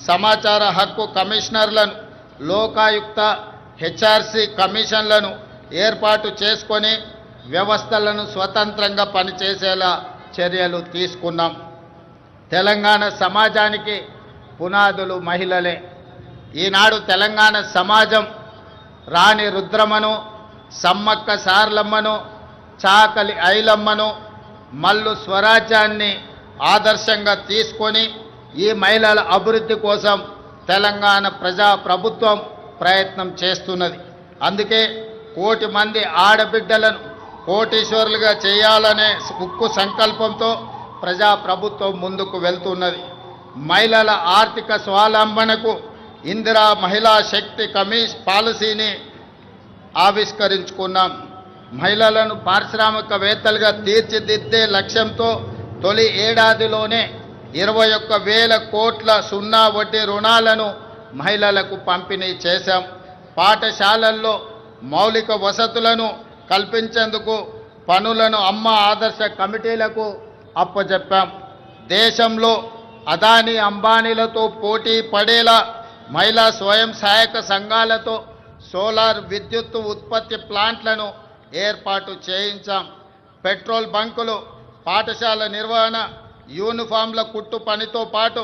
సమాచార హక్కు కమిషనర్లను, లోకాయుక్త, హెచ్ఆర్సీ కమిషన్లను ఏర్పాటు చేసుకొని వ్యవస్థలను స్వతంత్రంగా పనిచేసేలా చర్యలు తీసుకున్నాం. తెలంగాణ సమాజానికి పునాదులు మహిళలే. ఈనాడు తెలంగాణ సమాజం రాణి రుద్రమను, సమ్మక్క సార్లమ్మను, చాకలి ఐలమ్మను, మల్లు స్వరాజ్యాన్ని ఆదర్శంగా తీసుకొని ఈ మహిళల అభివృద్ధి కోసం తెలంగాణ ప్రజా ప్రభుత్వం ప్రయత్నం చేస్తున్నది. అందుకే 1 కోటి మంది ఆడబిడ్డలను కోటీశ్వరులుగా చేయాలనే ఉక్కు సంకల్పంతో ప్రజా ప్రభుత్వం ముందుకు వెళ్తున్నది. మహిళల ఆర్థిక స్వావలంబనకు ఇందిరా మహిళా శక్తి పాలసీని ఆవిష్కరించుకున్నాం. మహిళలను పారిశ్రామికవేత్తలుగా తీర్చిదిద్దే లక్ష్యంతో తొలి ఏడాదిలోనే 21,000 కోట్ల సున్నా వడ్డీ రుణాలను మహిళలకు పంపిణీ చేశాం. పాఠశాలల్లో మౌలిక వసతులను కల్పించేందుకు పనులను అమ్మ ఆదర్శ కమిటీలకు అప్పచెప్పాం. దేశంలో అదానీ అంబానీలతో పోటీ పడేలా మహిళా స్వయం సహాయక సంఘాలతో సోలార్ విద్యుత్ ఉత్పత్తి ప్లాంట్లను ఏర్పాటు చేయించాం. పెట్రోల్ బంకులు, పాఠశాల నిర్వహణ, యూనిఫామ్ల కుట్టు పనితో పాటు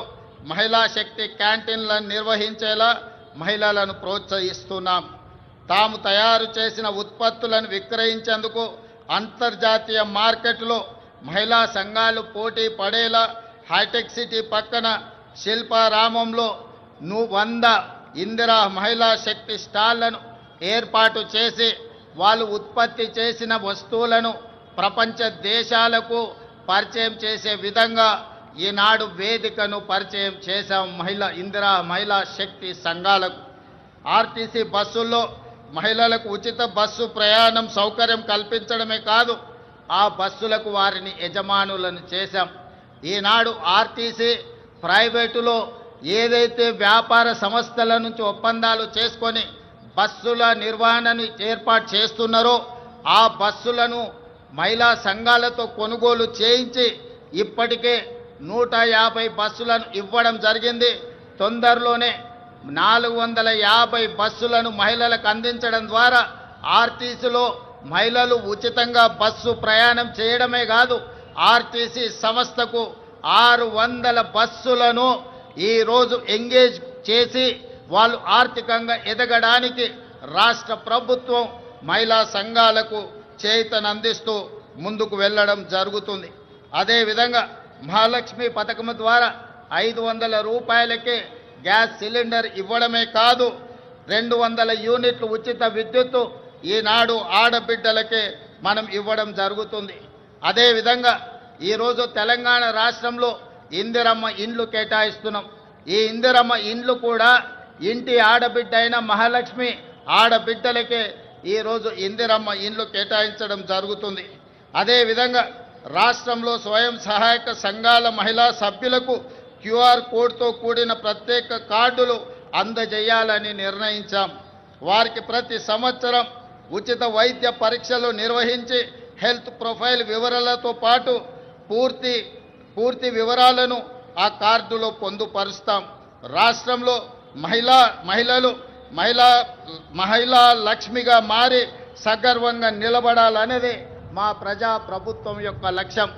మహిళా శక్తి క్యాంటీన్లను నిర్వహించేలా మహిళలను ప్రోత్సహిస్తున్నాం. తాము తయారు చేసిన ఉత్పత్తులను విక్రయించేందుకు అంతర్జాతీయ మార్కెట్లో మహిళా సంఘాలు పోటీ పడేలా హైటెక్ సిటీ పక్కన శిల్పారామంలో 100 ఇందిరా మహిళా శక్తి స్టాళ్లను ఏర్పాటు చేసి వాళ్ళు ఉత్పత్తి చేసిన వస్తువులను ప్రపంచ దేశాలకు పరిచయం చేసే విధంగా ఈనాడు వేదికను పరిచయం చేశాం. ఇందిరా మహిళా శక్తి సంఘాలకు ఆర్టీసీ బస్సుల్లో మహిళలకు ఉచిత బస్సు ప్రయాణం సౌకర్యం కల్పించడమే కాదు, ఆ బస్సులకు వారిని యజమానులను చేశాం. ఈనాడు ఆర్టీసీ ప్రైవేటులో ఏదైతే వ్యాపార సంస్థల నుంచి ఒప్పందాలు చేసుకొని బస్సుల నిర్వహణను ఏర్పాటు చేస్తున్నారో ఆ బస్సులను మహిళా సంఘాలతో కొనుగోలు చేయించి ఇప్పటికే 150 బస్సులను ఇవ్వడం జరిగింది. తొందరలోనే 450 బస్సులను మహిళలకు అందించడం ద్వారా ఆర్టీసీలో మహిళలు ఉచితంగా బస్సు ప్రయాణం చేయడమే కాదు, ఆర్టీసీ సంస్థకు 600 బస్సులను ఈరోజు ఎంగేజ్ చేసి వాళ్ళు ఆర్థికంగా ఎదగడానికి రాష్ట్ర ప్రభుత్వం మహిళా సంఘాలకు చేయూతను అందిస్తూ ముందుకు వెళ్ళడం జరుగుతుంది. అదేవిధంగా మహాలక్ష్మి పథకం ద్వారా 500 రూపాయలకే గ్యాస్ సిలిండర్ ఇవ్వడమే కాదు, 200 యూనిట్లు ఉచిత విద్యుత్తు ఈనాడు ఆడబిడ్డలకే మనం ఇవ్వడం జరుగుతుంది. అదేవిధంగా ఈరోజు తెలంగాణ రాష్ట్రంలో ఇందిరమ్మ ఇండ్లు కేటాయిస్తున్నాం. ఈ ఇందిరమ్మ ఇండ్లు కూడా ఇంటి ఆడబిడ్డ అయిన మహాలక్ష్మి ఆడబిడ్డలకే ఈరోజు ఇందిరమ్మ ఇండ్లు కేటాయించడం జరుగుతుంది. అదేవిధంగా రాష్ట్రంలో స్వయం సహాయక సంఘాల మహిళా సభ్యులకు QR కోడ్తో కూడిన ప్రత్యేక కార్డులు అందజేయాలని నిర్ణయించాం. వారికి ప్రతి సంవత్సరం ఉచిత వైద్య పరీక్షలు నిర్వహించి హెల్త్ ప్రొఫైల్ వివరాలతో పాటు పూర్తి వివరాలను ఆ కార్డులో పొందుపరుస్తాం. రాష్ట్రంలో మహిళా లక్ష్మిగా మారి సగర్వంగా నిలబడాలనేది మా ప్రజా ప్రభుత్వం యొక్క లక్ష్యం.